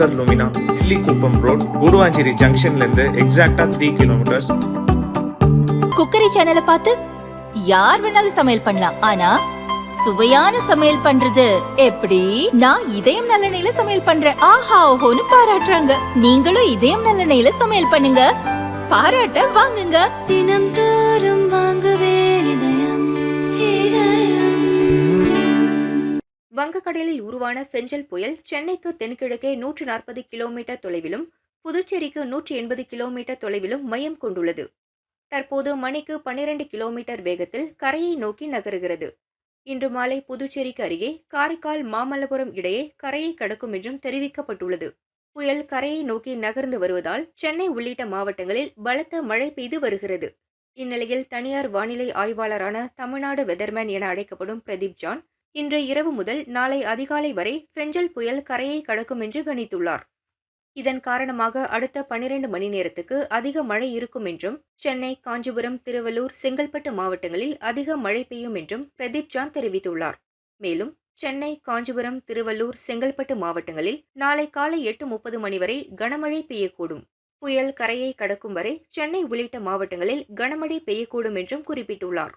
Shankar Lumina, Nellikuppam road, Guduvanchery ஜங்ஷன்ல இருந்து எக்ஸாக்டா 3 kilometres. Cookery சேனலை பார்த்து யார் வேணாலும் சமையல் பண்ணலாம். ஆனா சுவையான சமையல் பண்றது எப்படி? நான் இதயம் நல்லெண்ணெயில சமையல் பண்றேன். ஆஹா ஓஹோன்னு பாராட்டுறாங்க. நீங்களும் இதயம் நல்லெண்ணெயில சமையல் பண்ணுங்க, பாராட்ட வாங்குங்க. தினம் தோறும் வாங்குவே இதயம் இதயம். வங்கக்கடலில் உருவான ஃபெஞ்சல் புயல் சென்னைக்கு தென்கிழக்கே 140 கிலோமீட்டர் தொலைவிலும் புதுச்சேரிக்கு 180 கிலோமீட்டர் தொலைவிலும் மையம் கொண்டுள்ளது. தற்போது மணிக்கு 12 கிலோமீட்டர் வேகத்தில் கரையை நோக்கி நகருகிறது. இன்று மாலை புதுச்சேரிக்கு அருகே காரைக்கால் மாமல்லபுரம் இடையே கரையை கடக்கும் என்றும் தெரிவிக்கப்பட்டுள்ளது. புயல் கரையை நோக்கி நகர்ந்து வருவதால் சென்னை உள்ளிட்ட மாவட்டங்களில் பலத்த மழை பெய்து வருகிறது. இந்நிலையில் தனியார் வானிலை ஆய்வாளரான தமிழ்நாடு வெதர்மேன் என அழைக்கப்படும் பிரதீப் ஜான் இன்று இரவு முதல் நாளை அதிகாலை வரை ஃபெஞ்சல் புயல் கரையை கடக்கும் என்று கணித்துள்ளார். இதன் காரணமாக அடுத்த 12 மணி நேரத்துக்கு அதிக மழை இருக்கும் என்றும் சென்னை, காஞ்சிபுரம், திருவள்ளூர், செங்கல்பட்டு மாவட்டங்களில் அதிக மழை பெய்யும் என்றும் பிரதீப் ஜான் தெரிவித்துள்ளார். மேலும் சென்னை, காஞ்சிபுரம், திருவள்ளூர், செங்கல்பட்டு மாவட்டங்களில் நாளை காலை 8:30 மணி வரை கனமழை பெய்யக்கூடும். புயல் கரையை கடக்கும் வரை சென்னை உள்ளிட்ட மாவட்டங்களில் கனமழை பெய்யக்கூடும் என்றும் குறிப்பிட்டுள்ளார்.